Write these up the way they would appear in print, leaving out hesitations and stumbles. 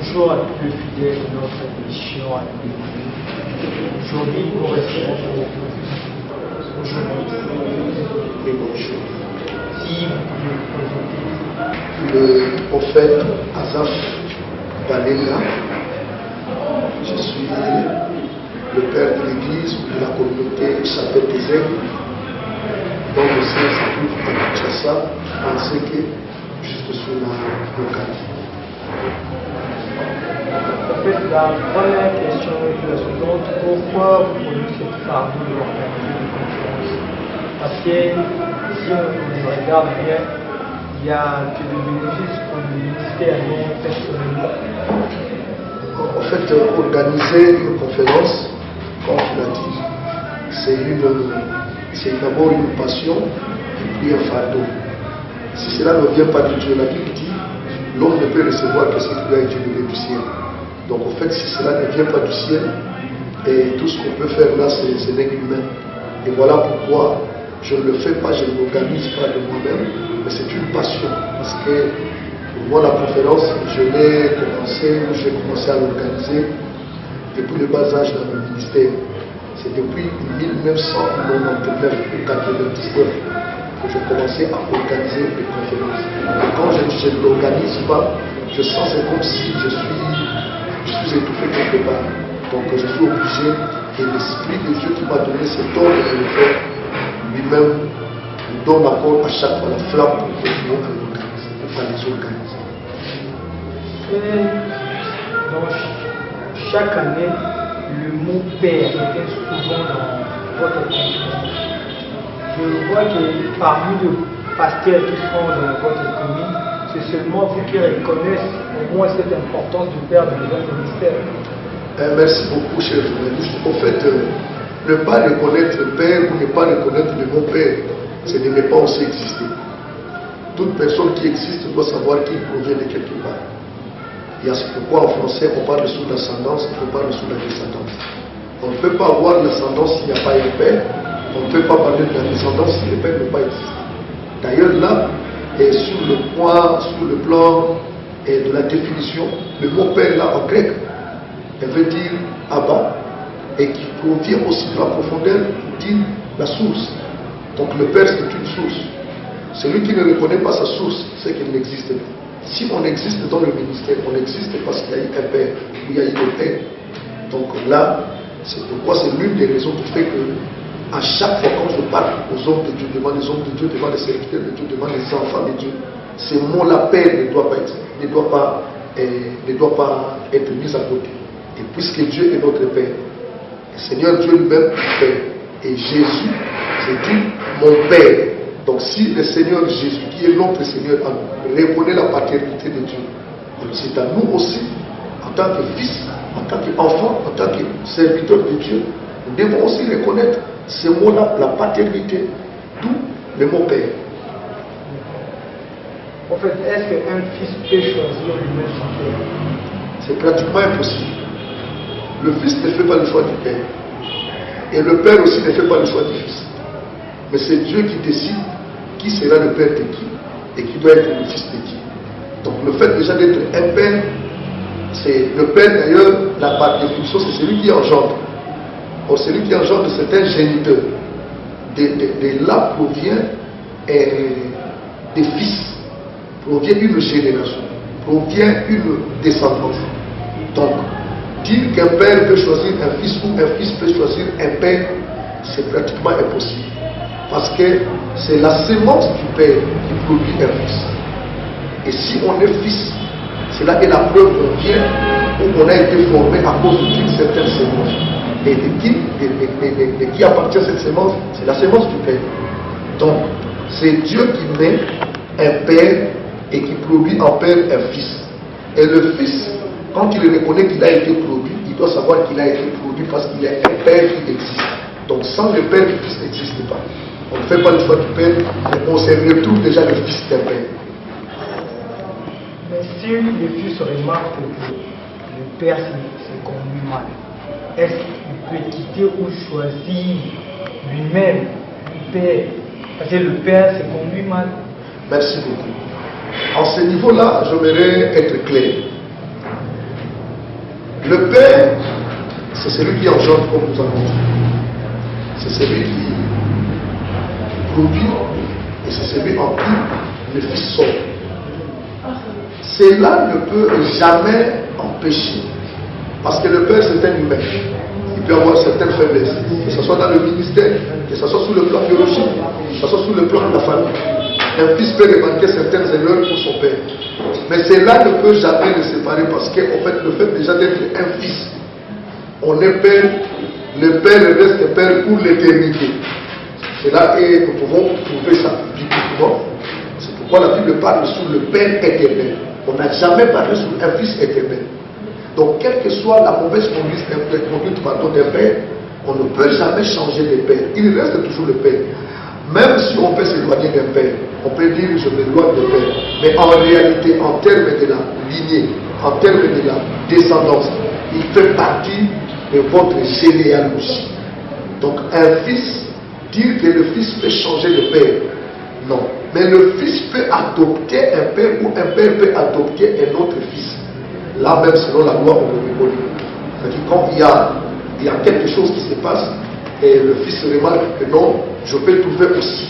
toujours à tous les fidèles de notre émission à l'église. Aujourd'hui, nous restons aujourd'hui et bonjour. Si vous pouvez vous présenter. Le prophète Asaph Balenga, je suis le père de l'église de la communauté Chapelle des Aigles, dont le siège se trouve à Kinshasa, en Séké, juste sur la localité. En fait, la première question est la suivante: pourquoi vous prenez cette fardeau d'organiser une conférence? Parce que si on regarde bien, il y a que des bénéfices pour le ministère, non personnellement. En fait, organiser une conférence, comme tu l'as dit, c'est d'abord une passion et puis un fardeau. Si cela ne vient pas de Dieu, la Bible dit, l'homme ne peut recevoir que ce qui lui a été donné du ciel. Donc en fait, si cela ne vient pas du ciel, et tout ce qu'on peut faire là, ce n'est qu'humain. Et voilà pourquoi je ne le fais pas, je ne m'organise pas de moi-même, mais c'est une passion. Parce que pour moi, la conférence, j'ai commencé à l'organiser depuis le bas âge dans le ministère. C'est depuis 1999 ou 1999 que j'ai commencé à organiser des conférences. Et quand je ne l'organise pas, je sens c'est comme si je suis étouffé quelque part. Donc je suis obligé, et l'Esprit de Dieu qui m'a donné cet ordre de le faire, lui-même nous donne encore à chaque fois la flamme pour continuer à les organiser. Et donc, chaque année, le mot père était souvent dans votre conférence. Je vois que parmi les pasteurs qui sont dans votre commune, c'est seulement vous qui reconnaissez au moins cette importance du père dans votre ministère. Merci beaucoup, cher journaliste. En fait, ne pas reconnaître le père ou ne pas reconnaître le mot père, c'est de ne pas aussi exister. Toute personne qui existe doit savoir qu'il provient de quelque part. Et c'est pourquoi en français on parle sous l'ascendance, on parle sous la descendance. On ne peut pas avoir l'ascendance s'il n'y a pas un père. On ne peut pas parler de la descendance si le père n'a pas existé. D'ailleurs là, sur le plan de la définition, le mot père là en grec, elle veut dire Abba, et qui provient aussi de la profondeur, dit la source. Donc le père c'est une source. Celui qui ne reconnaît pas sa source, c'est qu'il n'existe pas. Si on existe dans le ministère, on existe parce qu'il y a eu un père, ou il y a eu un père. Donc là, c'est pourquoi c'est l'une des raisons qui fait que à chaque fois quand je parle aux hommes de Dieu, devant les hommes de Dieu, devant les serviteurs de Dieu, devant les enfants de Dieu, ce mot-là, père, ne doit pas être mis à côté. Et puisque Dieu est notre Père, le Seigneur Dieu lui-même est Père, et Jésus, c'est dit mon Père. Donc si le Seigneur Jésus, qui est notre Seigneur, reconnaît la paternité de Dieu, c'est à nous aussi, en tant que fils, en tant qu'enfant, en tant que serviteur de Dieu, nous devons aussi reconnaître ce mot-là, la paternité, d'où le mot Père. En fait, est-ce qu'un fils peut choisir lui-même son père? C'est pratiquement impossible. Le fils ne fait pas le choix du père. Et le père aussi ne fait pas le choix du fils. Mais c'est Dieu qui décide qui sera le père de qui et qui doit être le fils de qui. Donc le fait déjà d'être un père, c'est le père d'ailleurs, la définition, c'est celui qui engendre. Or celui qui engendre, c'est un géniteur. De là provient des fils, provient une génération, provient une descendance. Donc, dire qu'un père peut choisir un fils ou un fils peut choisir un père, c'est pratiquement impossible. Parce que c'est la sémence du père qui produit un fils. Et si on est fils, cela est la preuve qu'on vient où on a été formé à cause d'une certaine sémence. Et de qui appartient cette sémence? C'est la sémence du père. Donc, c'est Dieu qui met un père et qui produit en père un fils. Et le fils, quand il reconnaît qu'il a été produit, il doit savoir qu'il a été produit parce qu'il y a un père qui existe. Donc sans le père, le fils n'existe pas. On ne fait pas le choix du père, mais on se retrouve déjà le fils d'un père. Mais si le fils remarque que le père s'est conduit mal, est-ce qu'il peut quitter ou choisir lui-même le père? Parce que le père s'est conduit mal. Merci beaucoup. En ce niveau-là, j'aimerais être clair. c'est celui qui engendre comme nous avons dit. C'est celui qui produit et c'est celui en qui le Fils sort. Cela ne peut jamais empêcher. Parce que le Père, c'est un humain. Il peut avoir certaines faiblesses, que ce soit dans le ministère, que ce soit sur le plan biologique, que ce soit sur le plan de la famille. Un fils peut remarquer certaines erreurs pour son père. Mais cela ne peut jamais le séparer parce que, en fait, le fait déjà d'être un fils, on est père, le père reste père pour l'éternité. C'est là que nous pouvons trouver ça bibliquement. C'est pourquoi la Bible parle sur le Père éternel. On n'a jamais parlé sur un fils éternel. Donc, quelle que soit la mauvaise conduite d'un père, on ne peut jamais changer de père. Il reste toujours le père. Même si on peut s'éloigner d'un père, on peut dire je m'éloigne de père. Mais en réalité, en termes de la lignée, en termes de la descendance, il fait partie de votre généalogie. Donc, un fils, dire que le fils peut changer de père, non. Mais le fils peut adopter un père ou un père peut adopter un autre fils. Là même, selon la loi, on le reconnaît. C'est-à-dire, quand il y a quelque chose qui se passe, et le fils remarque que non, je peux le trouver aussi.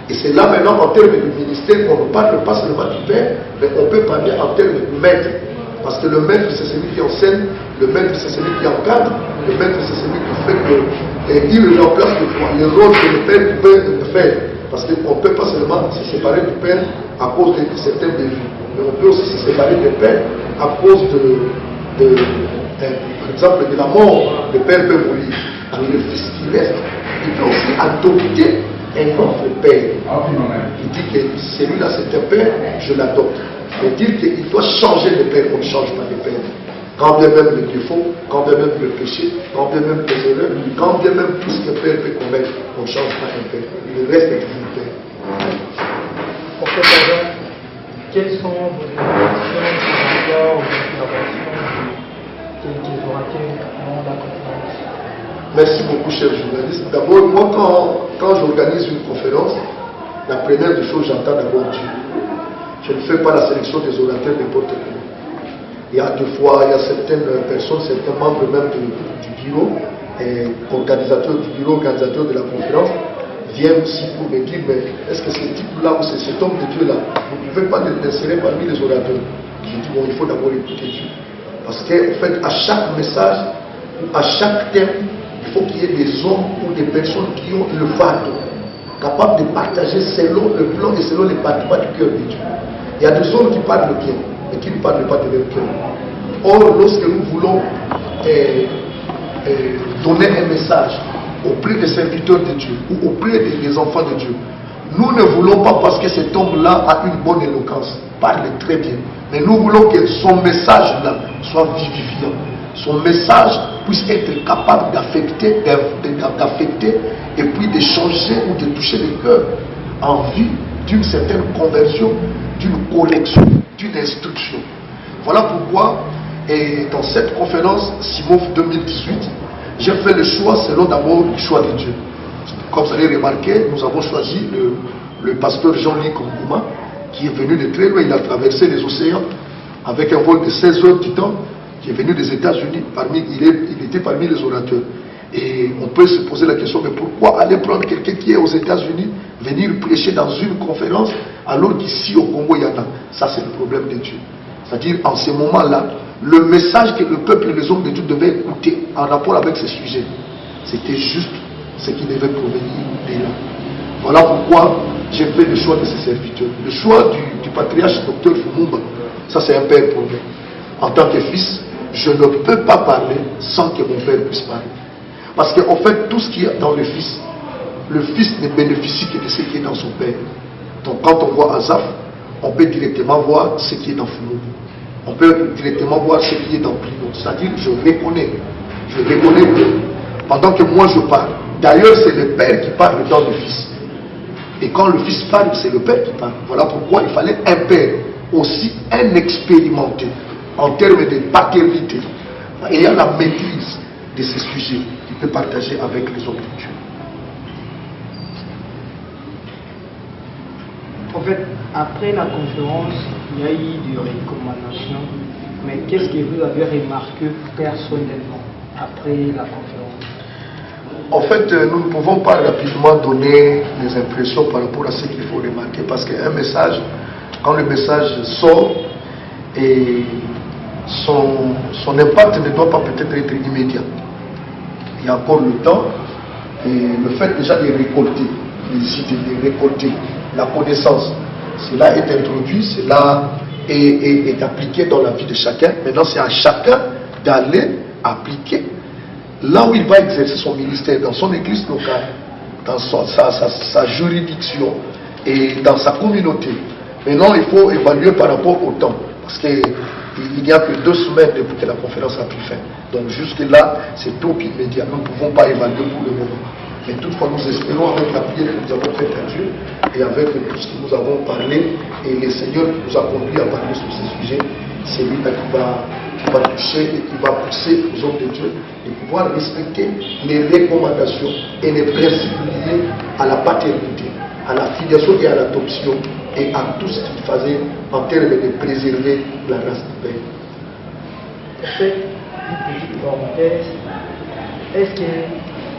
Et c'est là maintenant, en termes de ministère, qu'on ne parle pas seulement du père, mais on peut parler en termes de maître. Parce que le maître, c'est celui qui enseigne, le maître, c'est celui qui encadre, le maître, c'est celui qui fait que il remplace le rôle que le père peut faire. Parce qu'on ne peut pas seulement se séparer du père à cause de certains défis, mais on peut aussi se séparer du père à cause par exemple, de la mort. Le père peut mourir, mais le fils qui reste, il peut aussi adopter un autre père. Il dit que celui-là c'est un père, je l'adopte. Mais dire qu'il doit changer de père, on ne change pas de père. Quand bien même le défaut, quand bien même le péché, quand bien même les erreurs, quand bien même tout ce que père peut commettre, on ne change pas un père. Il reste toujours père. Pour cette raison, quelles sont vos interventions, vos observations des orateurs dans la conférence? Merci beaucoup, cher journaliste. D'abord, moi, quand j'organise une conférence, la première des choses, j'entends d'abord Dieu. Je ne fais pas la sélection des orateurs n'importe qui. Il y a des fois, il y a certaines personnes, certains membres même du bureau, et organisateurs du bureau, organisateurs de la conférence, viennent aussi pour me dire, mais est-ce que ce type-là ou cet homme de Dieu-là, vous ne pouvez pas l'insérer parmi les orateurs? Je dis, bon, il faut d'abord écouter Dieu. Parce qu'en fait, à chaque message, ou à chaque thème, il faut qu'il y ait des hommes ou des personnes qui ont le fardeau, capables de partager selon le plan et selon les battements du cœur de Dieu. Il y a des hommes qui parlent bien, mais qui ne parlent pas de leur cœur. Or, lorsque nous voulons donner un message auprès des serviteurs de Dieu ou auprès des enfants de Dieu, nous ne voulons pas, parce que cet homme-là a une bonne éloquence, parle très bien, mais nous voulons que son message-là soit vivifiant. Son message puisse être capable d'affecter et puis de changer ou de toucher le cœur en vue d'une certaine conversion, d'une correction, d'une instruction. Voilà pourquoi, dans cette conférence SIMOF 2018, j'ai fait le choix selon d'abord le choix de Dieu. Comme vous allez remarquer, nous avons choisi le pasteur Jean-Louis Kongouma, qui est venu de très loin. Il a traversé les océans avec un vol de 16 heures du temps, qui est venu des États-Unis. Il était parmi les orateurs. Et on peut se poser la question, mais pourquoi aller prendre quelqu'un qui est aux États-Unis, venir prêcher dans une conférence, alors qu'ici au Congo, il y en a? Ça, c'est le problème de Dieu. C'est-à-dire, en ce moment-là, le message que le peuple et les hommes de Dieu devaient écouter en rapport avec ce sujet, c'était juste ce qui devait provenir de là. Voilà pourquoi j'ai fait le choix de ces serviteurs. Le choix du patriarche Dr Fumumba, ça c'est un père pour moi. En tant que fils, je ne peux pas parler sans que mon père puisse parler. Parce qu'en fait, tout ce qui est dans le fils ne bénéficie que de ce qui est dans son père. Donc quand on voit Asaph, on peut directement voir ce qui est dans Fumumba. On peut directement voir ce qui est dans Plino. C'est-à-dire, je reconnais que pendant que moi je parle, d'ailleurs c'est le père qui parle dans le fils. Et quand le fils parle, c'est le père qui parle. Voilà pourquoi il fallait un père, aussi un expérimenté en termes de paternité, ayant la maîtrise de ces sujets qu'il peut partager avec les hommes de Dieu. En fait, après la conférence, il y a eu des recommandations, mais qu'est-ce que vous avez remarqué personnellement après la conférence? En fait, nous ne pouvons pas rapidement donner des impressions par rapport à ce qu'il faut remarquer, parce qu'un message, quand le message sort, et son impact ne doit pas peut-être être immédiat. Il y a encore le temps, et le fait déjà de récolter, de récolter la connaissance, cela est introduit, cela est appliqué dans la vie de chacun. Maintenant, c'est à chacun d'aller appliquer là où il va exercer son ministère, dans son église locale, dans sa juridiction et dans sa communauté. Maintenant, il faut évaluer par rapport au temps, parce qu'il n'y a que 2 semaines depuis que la conférence a pris fin. Donc jusque-là, c'est trop immédiat. Nous ne pouvons pas évaluer pour le moment. Mais toutefois, nous espérons avec la prière que nous avons faite à Dieu et avec tout ce que nous avons parlé, et le Seigneur qui nous a conduit à parler sur ces sujets, c'est lui qui va toucher et qui va pousser les hommes de Dieu de pouvoir respecter les recommandations et les principes liés à la paternité, à la filiation et à l'adoption, et à tout ce qu'il faisait en termes de préserver la race du Père. En fait, une petite parenthèse, est-ce que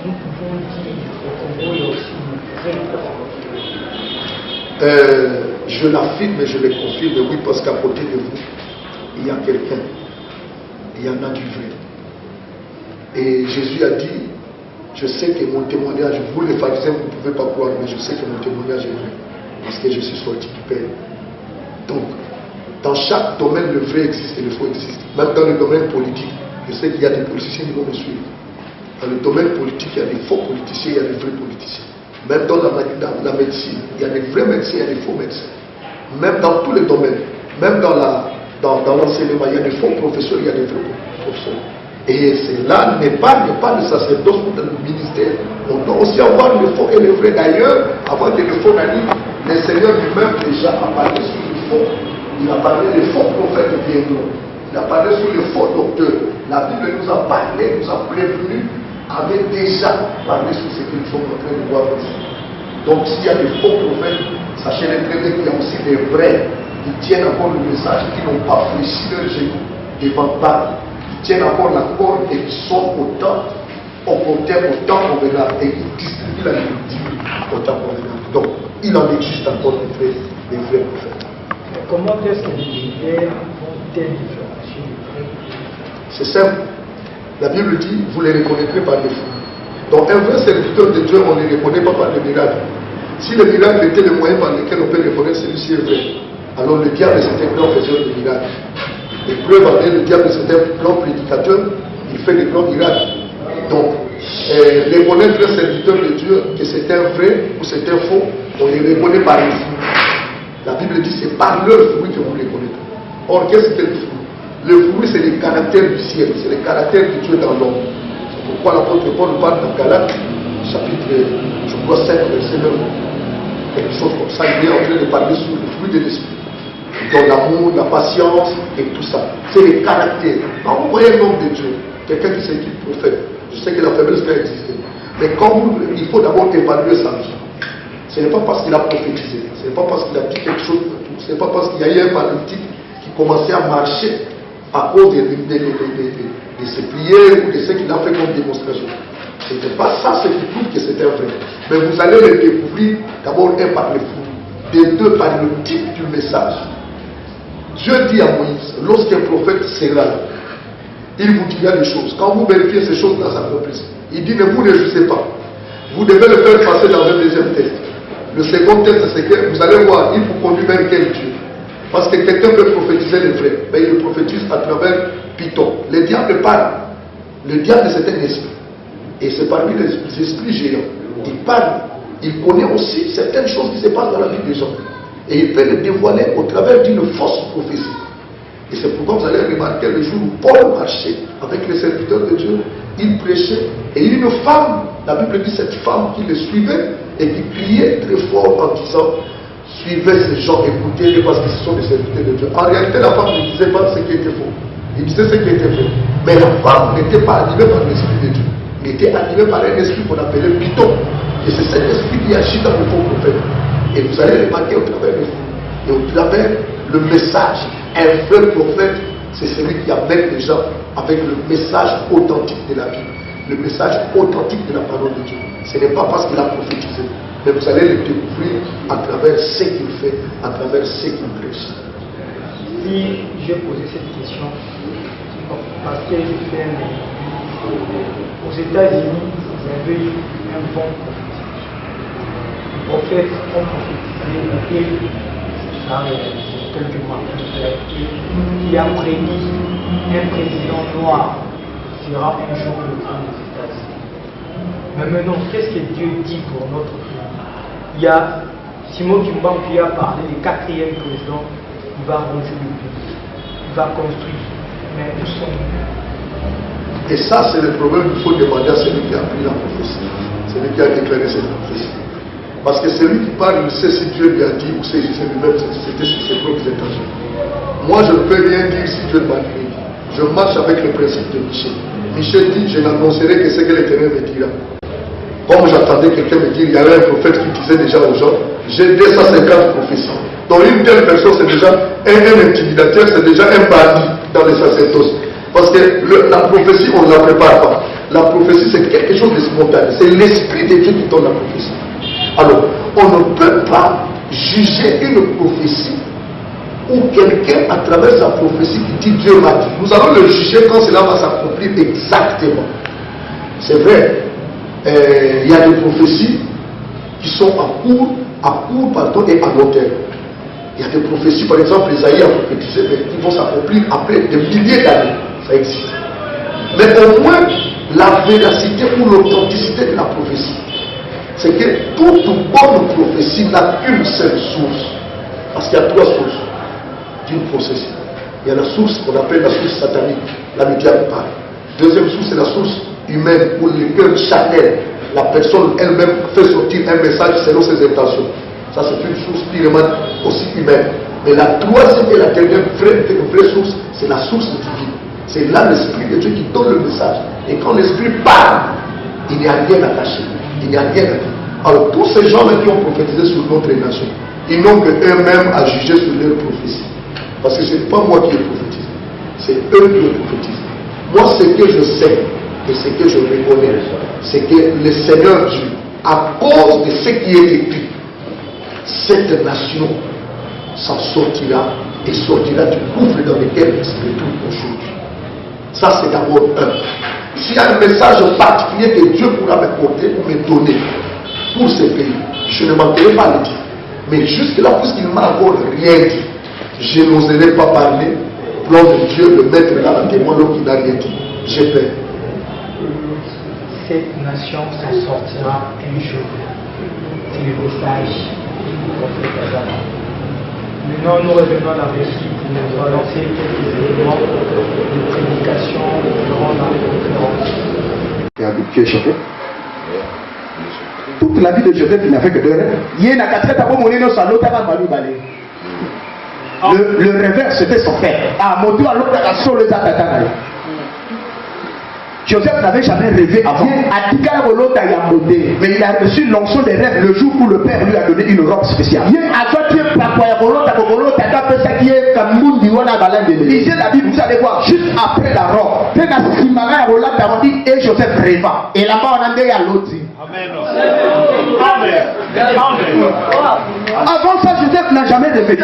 nous pouvons dire au Congo il y a aussi une vraie foi? Je l'affirme et je le confirme, oui, parce qu'à côté de vous, il y a quelqu'un, il y en a du vrai. Et Jésus a dit, je sais que mon témoignage, vous les pharisiens, vous ne pouvez pas croire, mais je sais que mon témoignage est vrai, parce que je suis sorti du Père. Donc, dans chaque domaine, le vrai existe et le faux existe. Même dans le domaine politique, je sais qu'il y a des politiciens qui vont me suivre. Dans le domaine politique, il y a des faux politiciens, il y a des vrais politiciens. Même dans la médecine, il y a des vrais médecins, il y a des faux médecins. Même dans tous les domaines, même dans l'enseignement, il y a des faux professeurs, il y a des vrais professeurs. Et cela n'épargne pas le sacerdoce ou le ministère. On doit aussi avoir le faux et le vrai. D'ailleurs, avant que le faux n'arrive, le Seigneur lui-même déjà a parlé sur le faux. Il a parlé des faux prophètes viendront. Il a parlé sur les faux docteurs. La Bible nous a parlé, nous a prévenu, avait déjà parlé sur ce que nous sommes en train de voir ici. Donc s'il y a des faux prophètes, sachez très bien qu'il y a aussi des vrais qui tiennent encore le message, qui n'ont pas fléchi leur genou devant Baal, qui tiennent encore la corde et qui sont au temps convenable et qui distribuent la nourriture au temps convenable. Donc il en existe encore des vrais prophètes. Mais comment est-ce que les leaders vont-ils différencier les vrais? C'est simple. La Bible dit, vous les reconnaîtrez par les fruits. Donc un vrai serviteur de Dieu, on ne les reconnaît pas par les miracles. Si le miracle était le moyen par lequel on peut reconnaître celui-ci est vrai, alors le diable c'était un grand faiseur de miracles. Les preuves avec le diable c'était un grand prédicateur, il fait des grands miracles. Donc, reconnaître un serviteur de Dieu, que c'est un vrai ou c'est un faux, on les reconnaît par les fruits. La Bible dit c'est par leurs fruits que vous les connaîtrez. Or, qu'est-ce que c'est le fruit? Le fruit, c'est le caractère du ciel, c'est le caractère de Dieu dans l'homme. C'est pourquoi l'apôtre Paul parle dans Galates, chapitre, je crois, 5, verset 9, quelque chose comme ça. Il est en train de parler sur le fruit de l'esprit. Donc l'amour, la patience et tout ça. C'est le caractère. Quand vous voyez un homme de Dieu, quelqu'un qui s'est dit prophète, je sais que la faiblesse peut exister, mais il faut d'abord évaluer sa vie. Ce n'est pas parce qu'il a prophétisé, ce n'est pas parce qu'il a dit quelque chose, ce n'est pas parce qu'il y a eu un paralytique qui commençait à marcher à cause de ses prières ou de ce qu'il a fait comme démonstration. Ce n'est pas ça ce qui prouve que c'était vrai. Mais vous allez le découvrir d'abord par les fruits, de deux par le type du message. Dieu dit à Moïse, lorsqu'un prophète sera là, il vous dira des choses. Quand vous vérifiez ces choses dans sa prophétie, il dit ne vous réjouissez pas. Vous devez le faire passer dans un deuxième test. Le second test, c'est que vous allez voir, il vous conduit vers quel Dieu. Parce que quelqu'un peut prophétiser le vrai, mais il le prophétise à travers Python. Le diable parle. Le diable, c'est un esprit. Et c'est parmi les esprits géants. Il parle. Il connaît aussi certaines choses qui se passent dans la vie des gens. Et il peut les dévoiler au travers d'une fausse prophétie. Et c'est pourquoi vous allez remarquer le jour où Paul marchait avec les serviteurs de Dieu, il prêchait, et une femme, la Bible dit cette femme qui le suivait et qui criait très fort en disant, suivez ces gens, écoutez-les parce que ce sont des serviteurs de Dieu. En réalité, la femme ne disait pas ce qui était faux, il disait ce qui était vrai. Mais la femme n'était pas animée par l'esprit de Dieu, elle était animée par un esprit qu'on appelait Python. Et c'est cet esprit qui agit dans le faux prophète. Et vous allez remarquer au travers des fruits et au travers le message. Un vrai prophète c'est celui qui amène les gens avec le message authentique de la Bible, le message authentique de la parole de Dieu. Ce n'est pas parce qu'il a prophétisé, mais vous allez le découvrir à travers ce qu'il fait, à travers ce qu'il prêche. Si j'ai posé cette question, parce que j'ai fait aux États-Unis, vous avez eu un bon prophète. Les prophètes ont prophétisé et ça a réalisé quelques mois qui a prédit un président noir sera un jour le grand des États-Unis. Mais maintenant, qu'est-ce que Dieu dit pour notre pays? Il y a Simon Kimbangu qui a parlé du 4e président, il va ranger le pays, il va construire. Mais où sont-nous? Et ça, c'est le problème qu'il faut demander à celui qui a pris la prophétie, celui qui a déclaré cette prophétie. Parce que celui qui parle, il sait si Dieu lui a dit ou c'est lui-même, c'était sur ses propres intentions. Moi, je ne peux rien dire si Dieu ne m'a rien dit. Je marche avec le principe de Michel. Michel dit, je n'annoncerai que ce que l'Éternel me dira. Comme j'attendais quelqu'un me dire, il y avait un prophète qui disait déjà aux gens, j'ai 250 prophéties. Donc une telle personne, c'est déjà un intimidateur, c'est déjà un bandit dans les sacerdoces. Parce que la prophétie, on ne la prépare pas. La prophétie, c'est quelque chose de spontané. C'est l'Esprit de Dieu qui donne la prophétie. Alors, on ne peut pas juger une prophétie ou quelqu'un à travers sa prophétie qui dit Dieu m'a dit. Nous allons le juger quand cela va s'accomplir exactement. C'est vrai, il y a des prophéties qui sont en cours et à long terme. Il y a des prophéties, par exemple, Isaïe a prophétisé, mais qui vont s'accomplir après des milliers d'années. Ça existe. Mais au moins, la véracité ou l'authenticité de la prophétie, c'est que toute bonne prophétie n'a qu'une seule source. Parce qu'il y a 3 sources d'une prophétie. Il y a la source qu'on appelle la source satanique, la médiane parle. Deuxième source, c'est la source humaine, où le cœur charnel, la personne elle-même fait sortir un message selon ses intentions. Ça, c'est une source purement aussi humaine. Mais la troisième et la dernière vraie source, c'est la source divine. C'est là l'Esprit de Dieu qui donne le message. Et quand l'Esprit parle, il n'y a rien à cacher. Il n'y a rien à dire. Alors, tous ces gens-là qui ont prophétisé sur notre nation, ils n'ont que eux-mêmes à juger sur leur prophétie. Parce que ce n'est pas moi qui ai prophétisé. C'est eux qui ont prophétisé. Moi, ce que je sais et ce que je reconnais, c'est que le Seigneur Dieu, à cause de ce qui est écrit, cette nation s'en sortira et sortira du gouffre dans lequel elle se retrouve aujourd'hui. Ça, c'est d'abord un. S'il y a un message particulier que Dieu pourra me porter ou me donner pour ce pays, je ne manquerai pas à le dire. Mais jusque-là, puisqu'il ne m'a encore rien dit, je n'oserai pas parler, prendre Dieu, le mettre là en témoin, alors qu'il n'a rien dit. J'ai peur. Cette nation s'en sortira un jour. C'est le message du prophète Azara. Maintenant, nous revenons à la Russie pour relancer quelques éléments de prédication durant la conférence. Toute la vie de Joseph, il n'a fait que 2 rêves. Le rêveur, c'était son père. Joseph n'avait jamais rêvé avant. Mais il a reçu l'onction des rêves le jour où le père lui a donné une robe spéciale. Lisez la Bible, vous allez voir, juste après la robe. Et Joseph rêva. Et là-bas, on a dit à l'autre. Avant ça, Joseph n'a jamais rêvé. Et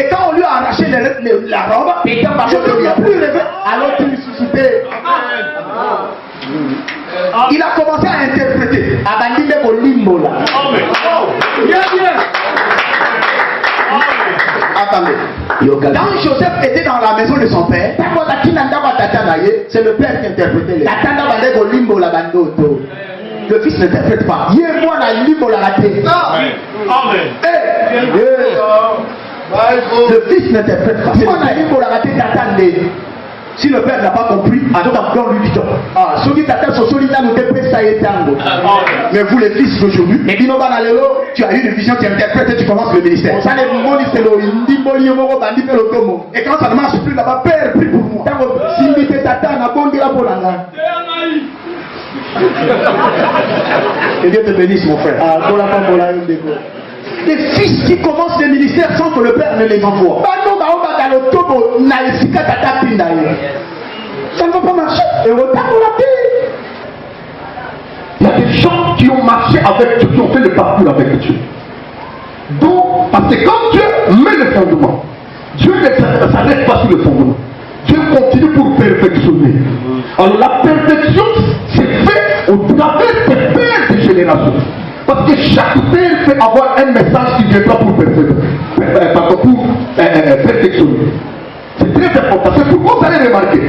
quand on lui a arraché la robe, Joseph n'a plus rêvé. Alors il suscitait. Il a commencé à interpréter. Attendez. Quand Joseph était dans la maison de son père, c'est le père qui interprétait. Le fils n'interprète pas. Le fils n'interprète pas. Si le père n'a pas compris, alors lui dit mais vous les fils d'aujourd'hui, tu as eu une vision, tu interprètes et tu commences le ministère. Et quand ça ne marche plus là-bas, père, prie pour moi. Que Dieu te bénisse, mon frère. Les fils qui commencent le ministère sans que le père ne les envoie. Lotobo, Naïsika Tata Pindaye. Ça ne va pas marcher. Et au temps la paix. Il y a des gens qui ont marché avec Dieu, qui ont fait le parcours avec Dieu. Donc, parce que quand Dieu met le fondement, Dieu ne s'arrête pas sur le fondement. Dieu continue pour perfectionner. Alors la perfection, c'est fait au travers des pères des générations. Parce que chaque père fait avoir un message qui viendra pour perfectionner. C'est très important. C'est pourquoi vous allez remarquer,